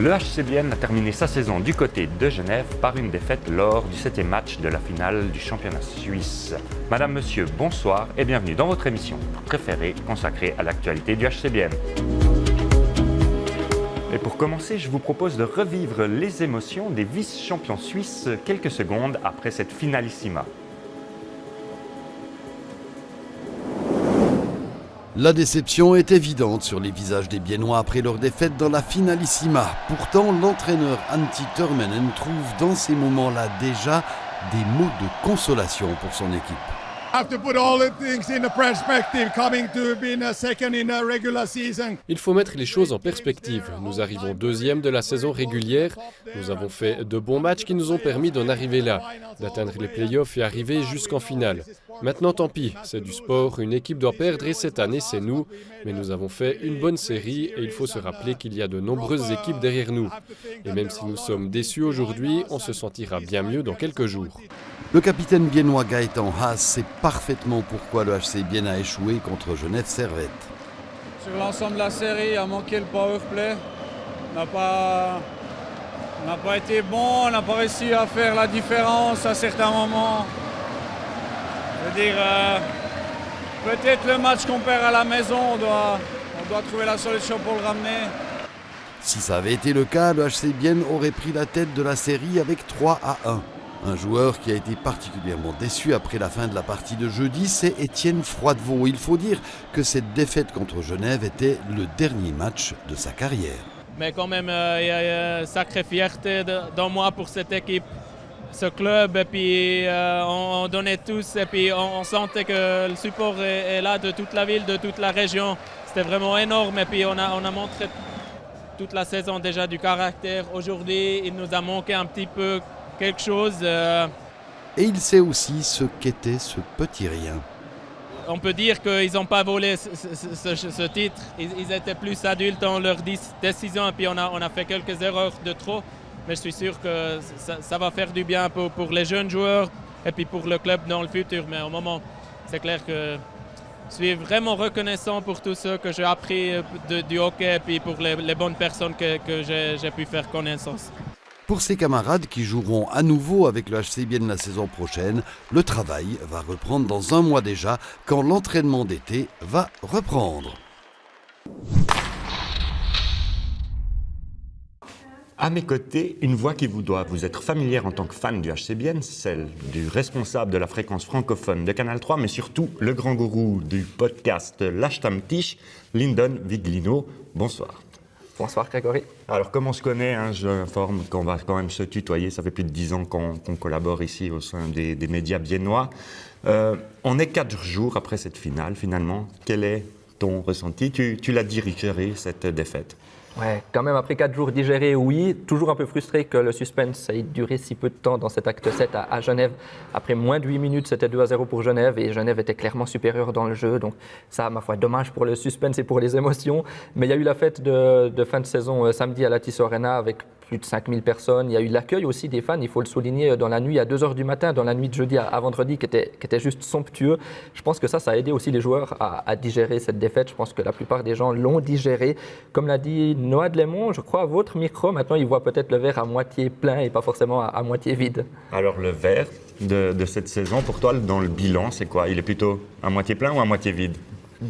Le HCBN a terminé sa saison du côté de Genève par une défaite lors du 7e match de la finale du championnat suisse. Madame, monsieur, bonsoir et bienvenue dans votre émission préférée consacrée à l'actualité du HCBN. Et pour commencer, je vous propose de revivre les émotions des vice-champions suisses quelques secondes après cette finalissima. La déception est évidente sur les visages des Biennois après leur défaite dans la finalissima. Pourtant, l'entraîneur Antti Törmänen trouve dans ces moments-là déjà des mots de consolation pour son équipe. Il faut mettre les choses en perspective. Nous arrivons deuxième de la saison régulière. Nous avons fait de bons matchs qui nous ont permis d'en arriver là, d'atteindre les playoffs et arriver jusqu'en finale. Maintenant, tant pis, c'est du sport, une équipe doit perdre et cette année, c'est nous. Mais nous avons fait une bonne série et il faut se rappeler qu'il y a de nombreuses équipes derrière nous. Et même si nous sommes déçus aujourd'hui, on se sentira bien mieux dans quelques jours. Le capitaine biennois Gaëtan Haas sait parfaitement pourquoi le HCBN a échoué contre Genève Servette. Sur l'ensemble de la série, a manqué le power play. On n'a pas été bon, on n'a pas réussi à faire la différence à certains moments. Je veux dire, peut-être le match qu'on perd à la maison, on doit trouver la solution pour le ramener. Si ça avait été le cas, le HCBN aurait pris la tête de la série avec 3-1. Un joueur qui a été particulièrement déçu après la fin de la partie de jeudi, c'est Étienne Froidevaux. Il faut dire que cette défaite contre Genève était le dernier match de sa carrière. Mais quand même, il y a une sacrée fierté dans moi pour cette équipe, ce club. Et puis on donnait tous et puis on sentait que le support est là de toute la ville, de toute la région. C'était vraiment énorme et puis on a montré toute la saison déjà du caractère. Aujourd'hui, il nous a manqué un petit peu quelque chose. Et il sait aussi ce qu'était ce petit rien. On peut dire qu'ils n'ont pas volé ce titre. Ils étaient plus adultes dans leurs décisions et puis on a fait quelques erreurs de trop. Mais je suis sûr que ça va faire du bien pour les jeunes joueurs et puis pour le club dans le futur. Mais au moment, c'est clair que je suis vraiment reconnaissant pour tout ce que j'ai appris du hockey et puis pour les bonnes personnes que j'ai pu faire connaissance. Pour ses camarades qui joueront à nouveau avec le HCBN la saison prochaine, le travail va reprendre dans un mois déjà, quand l'entraînement d'été va reprendre. À mes côtés, une voix qui vous doit vous être familière en tant que fan du HCBN, celle du responsable de la fréquence francophone de Canal 3, mais surtout le grand gourou du podcast L'Ashtamtish, Lyndon Viglino. Bonsoir. Bonsoir Grégory. Alors comme on se connaît, je informe qu'on va quand même se tutoyer, ça fait plus de 10 ans qu'on collabore ici au sein des médias biennois. On est 4 jours après cette finale finalement. Quel est ton ressenti ? Tu l'as digéré cette défaite ? Ouais, quand même après 4 jours digérés, oui. Toujours un peu frustré que le suspense ait duré si peu de temps dans cet acte 7 à Genève. Après moins de 8 minutes, c'était 2-0 pour Genève et Genève était clairement supérieur dans le jeu. Donc ça, ma foi, dommage pour le suspense et pour les émotions. Mais il y a eu la fête de fin de saison samedi à la Tissot Arena avec plus de 5000 personnes. Il y a eu l'accueil aussi des fans, il faut le souligner, dans la nuit à 2h du matin, dans la nuit de jeudi à vendredi, qui était juste somptueux. Je pense que ça a aidé aussi les joueurs à digérer cette défaite. Je pense que la plupart des gens l'ont digéré. Comme l'a dit Noah Delémont, je crois à votre micro, maintenant il voit peut-être le verre à moitié plein et pas forcément à moitié vide. Alors le verre de cette saison, pour toi, dans le bilan, c'est quoi ? Il est plutôt à moitié plein ou à moitié vide ?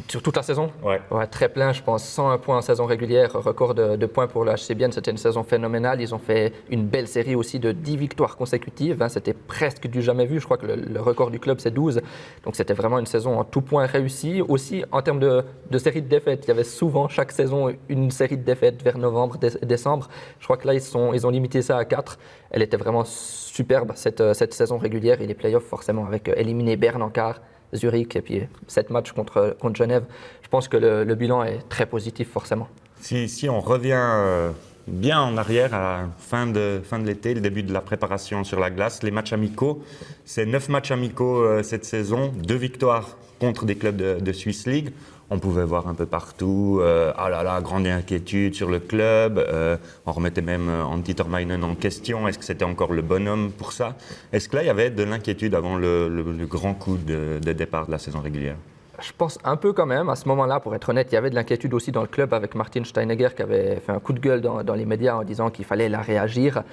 Sur toute la saison ? Ouais, très plein, je pense. 101 points en saison régulière, record de points pour le HCBN. C'était une saison phénoménale. Ils ont fait une belle série aussi de 10 victoires consécutives. C'était presque du jamais vu. Je crois que le record du club, c'est 12. Donc c'était vraiment une saison en tout point réussie. Aussi, en termes de série de défaites, il y avait souvent, chaque saison, une série de défaites vers novembre, décembre. Je crois que là, ils ont limité ça à 4. Elle était vraiment superbe, cette saison régulière. Et les playoffs, forcément, avec éliminé Berne en quart, Zurich et puis 7 matchs contre Genève. Je pense que le bilan est très positif forcément. Si on revient bien en arrière à la fin de l'été, le début de la préparation sur la glace, les matchs amicaux, c'est 9 matchs amicaux cette saison, 2 victoires contre des clubs de Swiss League. On pouvait voir un peu partout, grande inquiétude sur le club. On remettait même Antti Törmänen en question. Est-ce que c'était encore le bonhomme pour ça ? Est-ce que là, il y avait de l'inquiétude avant le grand coup de départ de la saison régulière ? Je pense un peu quand même. À ce moment-là, pour être honnête, il y avait de l'inquiétude aussi dans le club avec Martin Steinegger qui avait fait un coup de gueule dans les médias en disant qu'il fallait la réagir.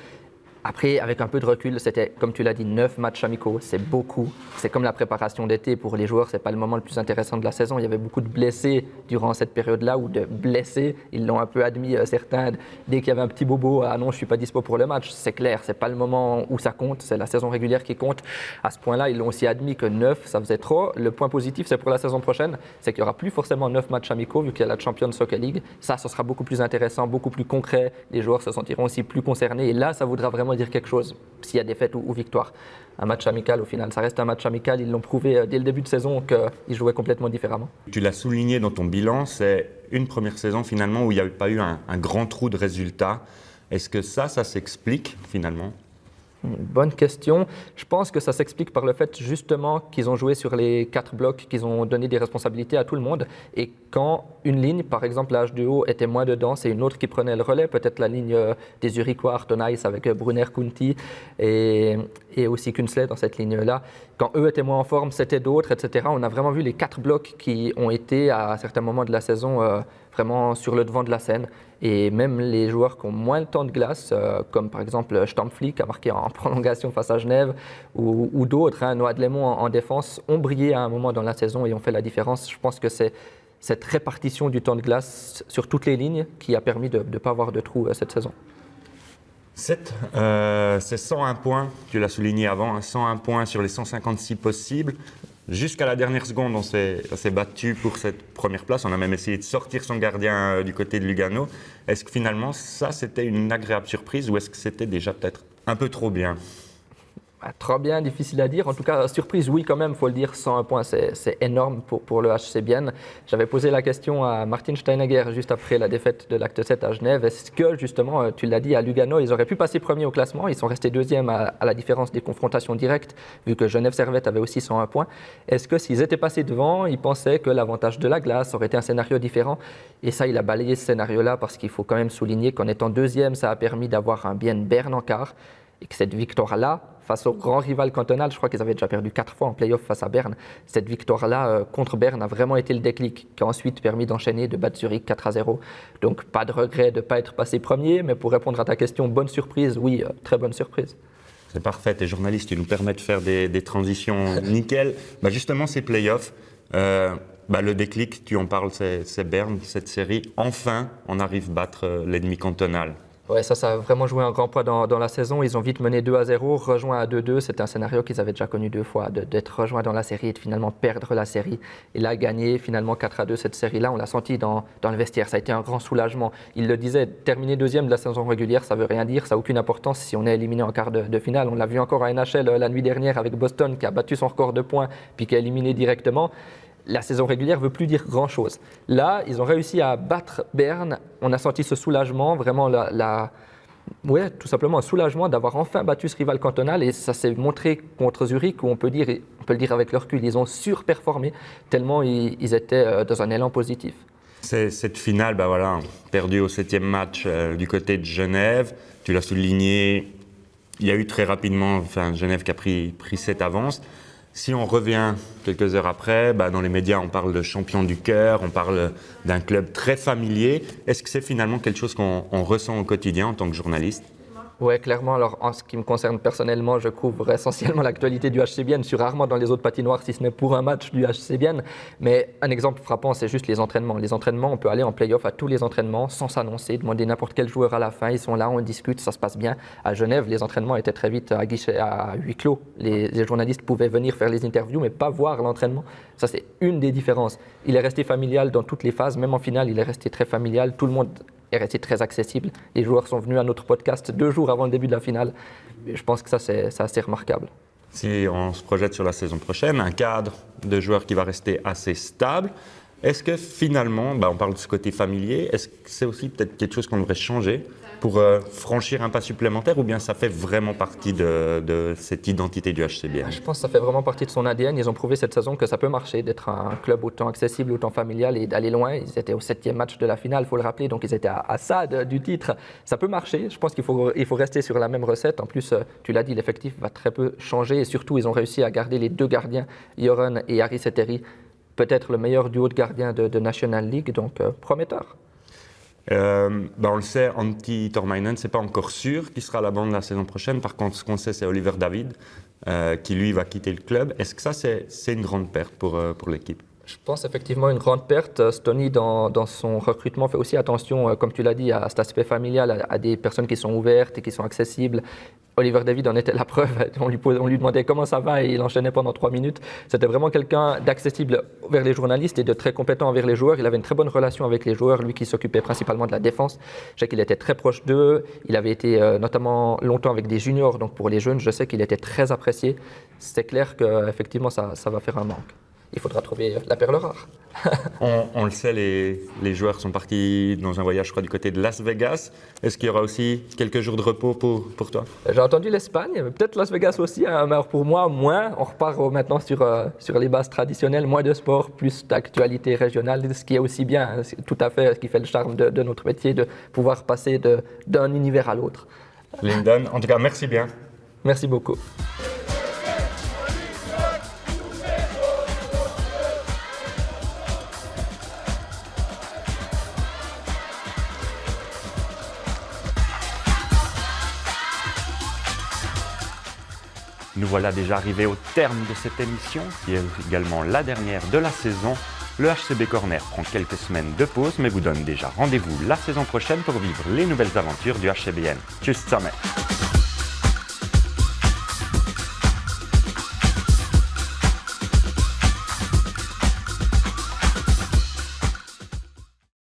Après, avec un peu de recul, c'était, comme tu l'as dit, 9 matchs amicaux, c'est beaucoup. C'est comme la préparation d'été pour les joueurs, c'est pas le moment le plus intéressant de la saison. Il y avait beaucoup de blessés durant cette période-là, ou de blessés. Ils l'ont un peu admis, certains. Dès qu'il y avait un petit bobo, ah non, je suis pas dispo pour le match. C'est clair, c'est pas le moment où ça compte, c'est la saison régulière qui compte. À ce point-là, ils l'ont aussi admis que 9, ça faisait trop. Le point positif, c'est pour la saison prochaine, c'est qu'il y aura plus forcément 9 matchs amicaux, vu qu'il y a la Champions Soccer League. Ça, ce sera beaucoup plus intéressant, beaucoup plus concret. Les joueurs se sentiront aussi plus concernés. Et là, ça voudra vraiment dire quelque chose, s'il y a défaite ou victoire. Un match amical, au final, ça reste un match amical. Ils l'ont prouvé dès le début de saison qu'ils jouaient complètement différemment. Tu l'as souligné dans ton bilan, c'est une première saison finalement où il n'y a pas eu un grand trou de résultats. Est-ce que ça s'explique finalement ? Bonne question. Je pense que ça s'explique par le fait justement qu'ils ont joué sur les 4 blocs, qu'ils ont donné des responsabilités à tout le monde. Et quand une ligne, par exemple la H2O, était moins dedans, c'est une autre qui prenait le relais, peut-être la ligne des Zurichois, Artonais avec Brunner, Kunti et aussi Künzle dans cette ligne-là. Quand eux étaient moins en forme, c'était d'autres, etc. On a vraiment vu les 4 blocs qui ont été à certains moments de la saison vraiment sur le devant de la scène. Et même les joueurs qui ont moins le temps de glace, comme par exemple Stampfli qui a marqué en prolongation face à Genève, ou d'autres, Noah Dlemont en défense, ont brillé à un moment dans la saison et ont fait la différence. Je pense que c'est cette répartition du temps de glace sur toutes les lignes qui a permis de ne pas avoir de trou cette saison. C'est 101 points, tu l'as souligné avant, 101 points sur les 156 possibles. Jusqu'à la dernière seconde, on s'est battu pour cette première place. On a même essayé de sortir son gardien du côté de Lugano. Est-ce que finalement, ça, c'était une agréable surprise ou est-ce que c'était déjà peut-être un peu trop bien ? Trop bien, difficile à dire. En tout cas, surprise, oui, quand même, il faut le dire, 101 points, c'est énorme pour le HC Bienne. J'avais posé la question à Martin Steinegger juste après la défaite de l'Acte 7 à Genève. Est-ce que, justement, tu l'as dit, à Lugano, ils auraient pu passer premier au classement? Ils sont restés deuxième à la différence des confrontations directes, vu que Genève-Servette avait aussi 101 points. Est-ce que s'ils étaient passés devant, ils pensaient que l'avantage de la glace aurait été un scénario différent? Et ça, il a balayé ce scénario-là parce qu'il faut quand même souligner qu'en étant deuxième, ça a permis d'avoir un Bienne-Berne en quart. Et que cette victoire-là, face au grand rival cantonal, je crois qu'ils avaient déjà perdu 4 fois en play-off face à Berne, cette victoire-là contre Berne a vraiment été le déclic qui a ensuite permis d'enchaîner, de battre Zurich 4-0. Donc pas de regret de ne pas être passé premier, mais pour répondre à ta question, bonne surprise, oui, très bonne surprise. C'est parfait, tes journalistes, tu nous permets de faire des transitions nickel. Justement, ces play-offs, le déclic, tu en parles, c'est Berne, cette série. Enfin, on arrive à battre l'ennemi cantonal. Ouais, ça a vraiment joué un grand poids dans la saison. Ils ont vite mené 2-0, rejoint à 2-2. C'était un scénario qu'ils avaient déjà connu 2 fois, d'être rejoint dans la série et de finalement perdre la série. Et là, gagner finalement 4-2 cette série-là, on l'a senti dans le vestiaire. Ça a été un grand soulagement. Il le disait, terminer deuxième de la saison régulière, ça ne veut rien dire, ça n'a aucune importance si on est éliminé en quart de finale. On l'a vu encore à NHL la nuit dernière avec Boston qui a battu son record de points puis qui a éliminé directement. La saison régulière ne veut plus dire grand-chose. Là, ils ont réussi à battre Berne. On a senti ce soulagement, vraiment tout simplement un soulagement d'avoir enfin battu ce rival cantonal. Et ça s'est montré contre Zurich, où on peut le dire avec le recul, ils ont surperformé tellement ils étaient dans un élan positif. Cette finale, perdue au 7e match du côté de Genève. Tu l'as souligné, il y a eu très rapidement Genève qui a pris cette avance. Si on revient quelques heures après, dans les médias, on parle de champion du cœur, on parle d'un club très familier. Est-ce que c'est finalement quelque chose qu'on ressent au quotidien en tant que journaliste ? Oui, clairement. Alors, en ce qui me concerne personnellement, je couvre essentiellement l'actualité du HC Bienne. Je suis rarement dans les autres patinoires, si ce n'est pour un match du HC Bienne. Mais un exemple frappant, c'est juste les entraînements. Les entraînements, on peut aller en play-off à tous les entraînements sans s'annoncer, demander n'importe quel joueur à la fin. Ils sont là, on discute, ça se passe bien. À Genève, les entraînements étaient très vite à guichet, à huis clos. Les journalistes pouvaient venir faire les interviews, mais pas voir l'entraînement. Ça, c'est une des différences. Il est resté familial dans toutes les phases. Même en finale, il est resté très familial. Tout le monde est resté très accessible. Les joueurs sont venus à notre podcast 2 jours avant le début de la finale. Je pense que ça, c'est assez remarquable. Si on se projette sur la saison prochaine, un cadre de joueurs qui va rester assez stable, est-ce que finalement, on parle de ce côté familier, est-ce que c'est aussi peut-être quelque chose qu'on devrait changer pour franchir un pas supplémentaire, ou bien ça fait vraiment partie de cette identité du HC Bienne ? Je pense que ça fait vraiment partie de son ADN. Ils ont prouvé cette saison que ça peut marcher, d'être un club autant accessible, autant familial et d'aller loin. Ils étaient au 7e match de la finale, il faut le rappeler, donc ils étaient à ça du titre. Ça peut marcher, je pense qu'il faut rester sur la même recette. En plus, tu l'as dit, l'effectif va très peu changer et surtout, ils ont réussi à garder les 2 gardiens, Joran et Harry Setteri. peut-être le meilleur duo de gardiens de National League, donc prometteur. On le sait, Antti Tormainen, c'est pas encore sûr qu'il sera à la bande la saison prochaine. Par contre, ce qu'on sait, c'est Oliver David, qui lui va quitter le club. Est-ce que ça, c'est une grande perte pour l'équipe? Je pense effectivement une grande perte. Stoney, dans son recrutement, fait aussi attention, comme tu l'as dit, à cet aspect familial, à des personnes qui sont ouvertes et qui sont accessibles. Oliver David en était la preuve. On lui demandait comment ça va et il enchaînait pendant 3 minutes. C'était vraiment quelqu'un d'accessible vers les journalistes et de très compétent envers les joueurs. Il avait une très bonne relation avec les joueurs, lui qui s'occupait principalement de la défense. Je sais qu'il était très proche d'eux. Il avait été notamment longtemps avec des juniors, donc pour les jeunes, je sais qu'il était très apprécié. C'est clair qu'effectivement, ça va faire un manque. Il faudra trouver la perle rare. On le sait, les joueurs sont partis dans un voyage, je crois, du côté de Las Vegas. Est-ce qu'il y aura aussi quelques jours de repos pour toi? J'ai entendu l'Espagne, peut-être Las Vegas aussi, hein, mais pour moi, moins. On repart maintenant sur les bases traditionnelles, moins de sport, plus d'actualité régionale, ce qui est aussi bien, hein, c'est tout à fait ce qui fait le charme de notre métier, de pouvoir passer d'un univers à l'autre. Lyndon, en tout cas, merci bien. Merci beaucoup. Nous voilà déjà arrivés au terme de cette émission, qui est également la dernière de la saison. Le HCB Corner prend quelques semaines de pause, mais vous donne déjà rendez-vous la saison prochaine pour vivre les nouvelles aventures du HCBN. Tchuss zusammen!